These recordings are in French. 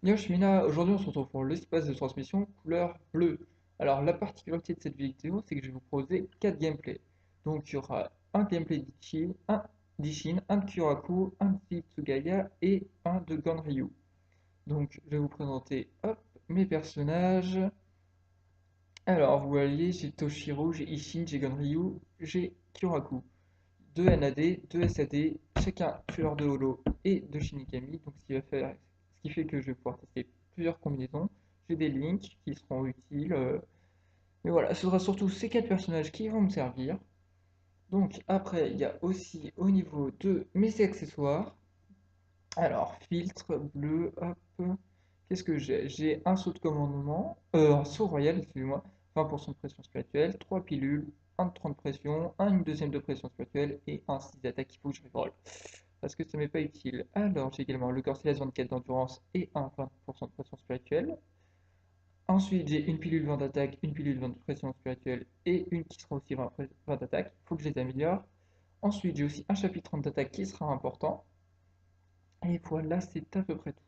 Yo Shmina, aujourd'hui on se retrouve pour l'espace de transmission couleur bleue. Alors la particularité de cette vidéo, c'est que je vais vous proposer 4 gameplays. Donc il y aura un gameplay d'Ishin, un de Kyoraku, un de Hitsugaya et un de Ganryu. Donc je vais vous présenter hop, mes personnages. Alors vous voyez, j'ai Toshiro, j'ai Ishin, j'ai Ganryu, j'ai Kyoraku. Deux NAD, deux SAD, chacun tueur de holo et de Shinigami. Donc ce qui fait que je vais pouvoir tester plusieurs combinaisons. J'ai des links qui seront utiles. Mais voilà, ce sera surtout ces 4 personnages qui vont me servir. Donc après, il y a aussi au niveau de mes accessoires. Alors, filtre, bleu, hop. Qu'est-ce que j'ai? J'ai un saut de commandement, un saut royal, excusez-moi, 20% de pression spirituelle, 3 pilules, un de 30 pression, un une deuxième de pression spirituelle et un 6 d'attaque qu'il faut que je reroll. Parce que ça m'est pas utile. Alors, j'ai également le corps céleste 24 d'endurance et un 20% de pression spirituelle. Ensuite, j'ai une pilule 20 d'attaque, une pilule 20 de pression spirituelle et une qui sera aussi 20 d'attaque. Il faut que je les améliore. Ensuite, j'ai aussi un chapitre 30 d'attaque qui sera important. Et voilà, c'est à peu près tout.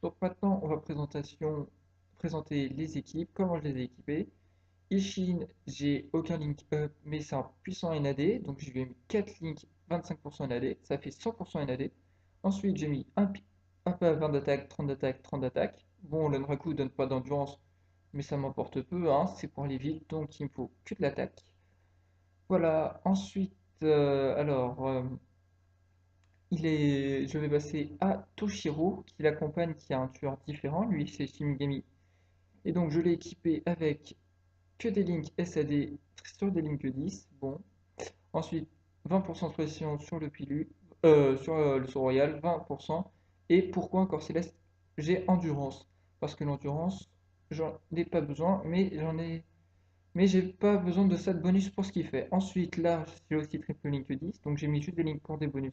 Donc maintenant, on va présenter les équipes, comment je les ai équipées. Ishin, j'ai aucun link up, mais c'est un puissant NAD, donc je lui ai mis 4 links 25% NAD, ça fait 100% NAD. Ensuite, j'ai mis un peu à 20 d'attaque, 30 d'attaque, 30 d'attaque. Bon, l'Unraku ne donne pas d'endurance, mais ça m'importe peu, hein, c'est pour aller vite, donc il me faut que de l'attaque. Voilà, ensuite, je vais passer à Toshiro, qui l'accompagne, qui a un tueur différent. Lui, c'est Shinigami. Et donc, je l'ai équipé avec que des links SAD sur des links 10. Bon. Ensuite, 20% de pression sur le le saut royal, 20%. Et pourquoi encore Céleste? J'ai endurance. Parce que l'endurance, j'en ai pas besoin, mais j'ai pas besoin de ça de bonus pour ce qu'il fait. Ensuite, là, j'ai aussi triple link 10. Donc, j'ai mis juste des links pour des bonus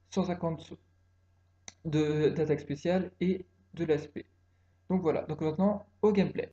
150 d'attaque spéciale et de l'aspect. Donc voilà, donc maintenant au gameplay.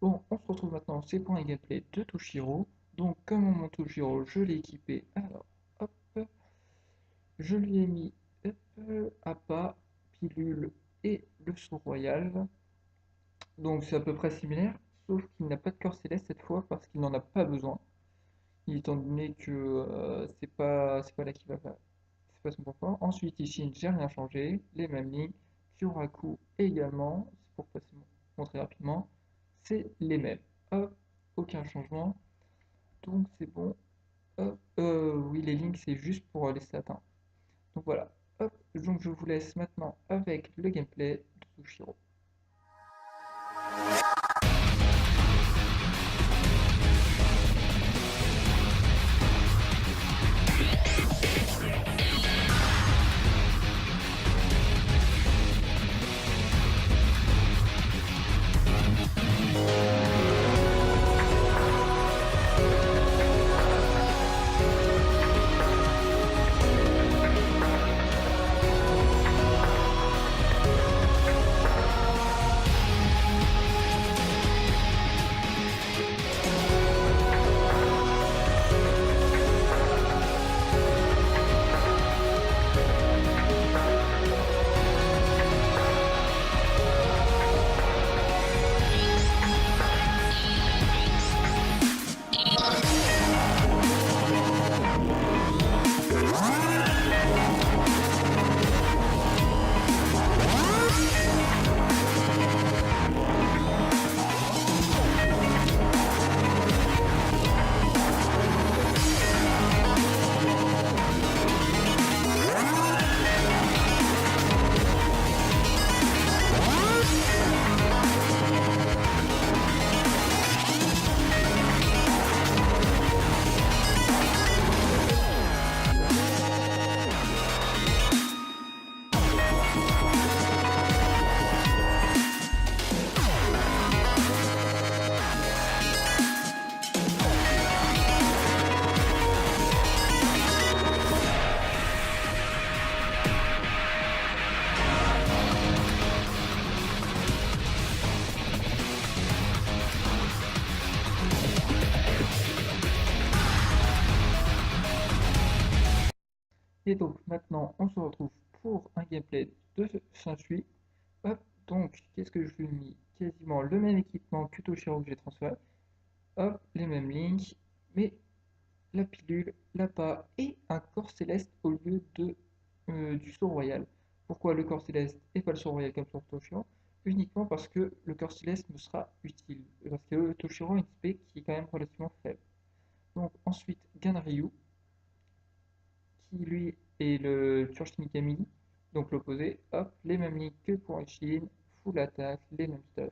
Bon, on se retrouve maintenant, c'est pour un gameplay de Toshiro. Donc comme mon Toshiro, je l'ai équipé. Alors, hop, je lui ai mis appât, pilule et le saut royal. Donc c'est à peu près similaire, sauf qu'il n'a pas de corps céleste cette fois parce qu'il n'en a pas besoin. Étant donné que c'est pas là qu'il va faire, c'est pas son point fort. Ensuite, Ishin, j'ai rien changé, les mêmes lignes. Kyuraku également, c'est pour montrer rapidement, c'est les mêmes. Hop, aucun changement, donc c'est bon. Hop, oui, les lignes, c'est juste pour les stats, hein. Donc voilà, hop, donc je vous laisse maintenant avec le gameplay de Sushiro. Et donc maintenant on se retrouve pour un gameplay de Saint-Sui. Hop, donc qu'est-ce que je lui ai mis? Quasiment le même équipement que Toshiro que j'ai transféré. Hop, les mêmes lignes, mais la pilule, l'appât et un corps céleste au lieu du sceau royal. Pourquoi le corps céleste et pas le sceau royal comme sur Toshiro? Uniquement parce que le corps céleste me sera utile. Parce que Toshiro a une spé qui est quand même relativement faible. Donc ensuite, Ganryu, qui lui est le Turch Mikami, donc l'opposé. Hop, les mêmes lignes que pour Ishin, full attaque, les mêmes stuff.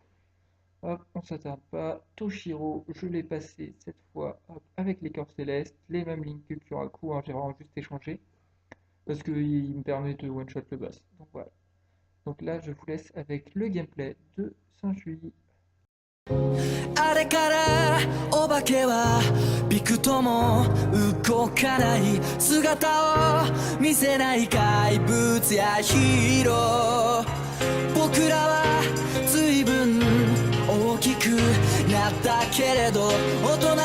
Hop, on s'attarde pas. Toshiro, je l'ai passé cette fois hop, avec les corps célestes, les mêmes lignes que Kuraku, hein, j'ai vraiment juste échangé parce qu'il me permet de one-shot le boss. Donc voilà. Donc là, je vous laisse avec le gameplay de Saint-Julie. あれからお化けはびくとも動かない姿を見せない怪物やヒーロー僕らは随分大きくなったけれど大人の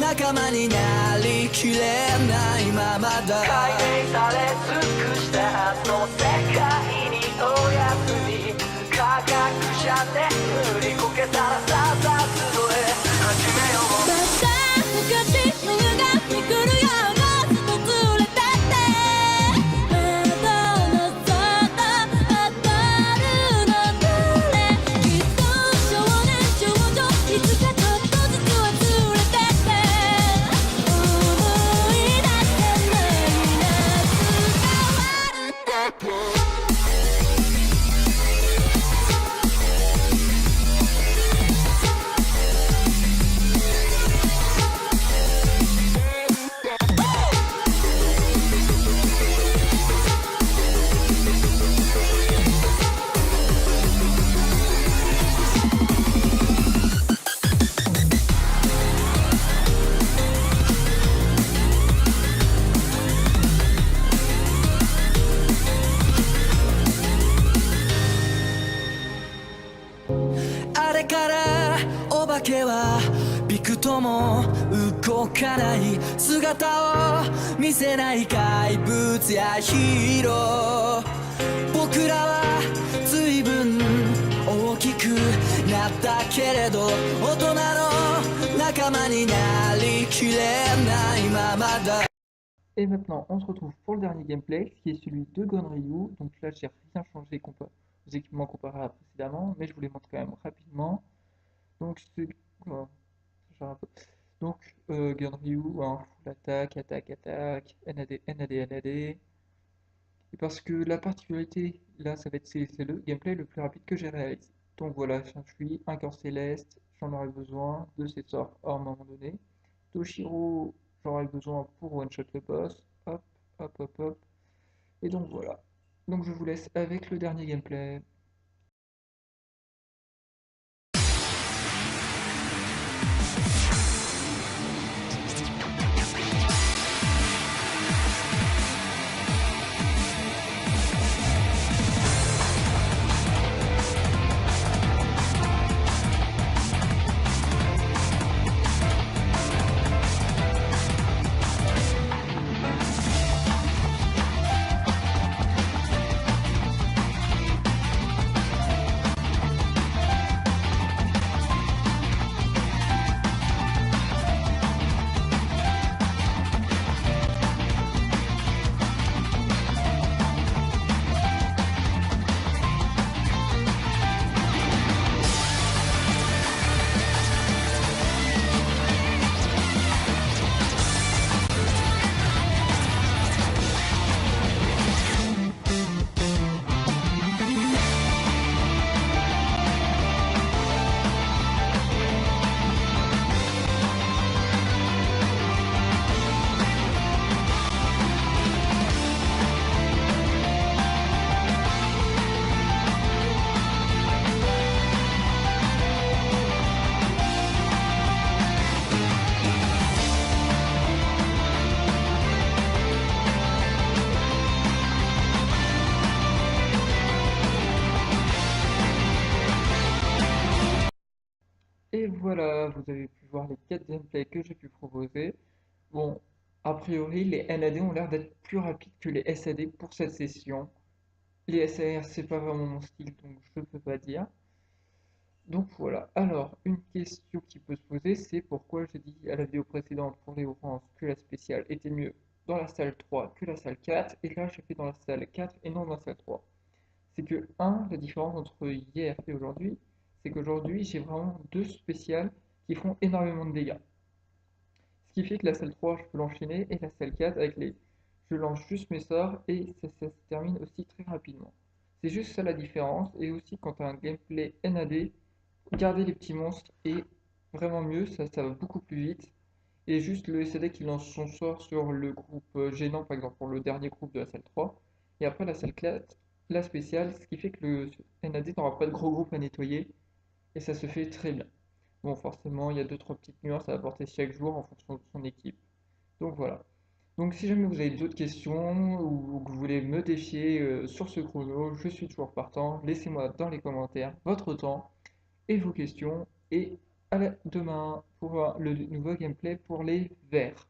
仲間になりきれないままだ改名され尽くしたあの世界におやすみ科学者で塗りこけたらさっさと始めようまた昔の湯がめくるようなずっとずれてってまた望んだ当たるなんてきっと少年少女いつかちょっとずつ忘れてって思い出せない夏が終わるってあれからお化けはびくとも動かない姿を見せない怪物やヒーロー僕らは随分大きくなったけれど大人の仲間になりきれないままだ Et maintenant, on se retrouve pour le dernier gameplay, qui est celui de Gonryu. Donc là, j'ai rien changé aux équipements comparés à précédemment, mais je vous les montre quand même rapidement. Donc, oh, ça change un peu. Donc, Gonryu, hein, full attaque, attaque, attaque, NAD, NAD, NAD. Et parce que la particularité, là, ça va être c'est le gameplay le plus rapide que j'ai réalisé. Donc voilà, Shinshui, un corps céleste, j'en aurais besoin de ces sorts à un moment donné. Toshiro, j'aurais besoin pour one-shot le boss. Hop, hop, hop, hop. Et donc voilà. Donc je vous laisse avec le dernier gameplay. Et voilà, vous avez pu voir les 4 gameplays que j'ai pu proposer. Bon, A priori, les NAD ont l'air d'être plus rapides que les SAD pour cette session. Les SAR, c'est pas vraiment mon style, donc je peux pas dire. Donc voilà. Alors, une question qui peut se poser, c'est pourquoi j'ai dit à la vidéo précédente pour les oranges que la spéciale était mieux dans la salle 3 que la salle 4, et là j'ai fait dans la salle 4 et non dans la salle 3. C'est que, la différence entre hier et aujourd'hui, c'est qu'aujourd'hui j'ai vraiment deux spéciales qui font énormément de dégâts. Ce qui fait que la salle 3, je peux l'enchaîner, et la salle 4, avec les... je lance juste mes sorts, et ça se termine aussi très rapidement. C'est juste ça la différence, et aussi quand tu as un gameplay NAD, garder les petits monstres est vraiment mieux, ça va beaucoup plus vite. Et juste le SAD qui lance son sort sur le groupe gênant, par exemple, pour le dernier groupe de la salle 3. Et après la salle 4, la spéciale, ce qui fait que le NAD n'aura pas de gros groupe à nettoyer, et ça se fait très bien. Bon, forcément, il y a deux trois petites nuances à apporter chaque jour en fonction de son équipe. Donc voilà. Donc si jamais vous avez d'autres questions ou que vous voulez me défier sur ce chrono, je suis toujours partant. Laissez-moi dans les commentaires votre temps et vos questions. Et à demain pour le nouveau gameplay pour les verts.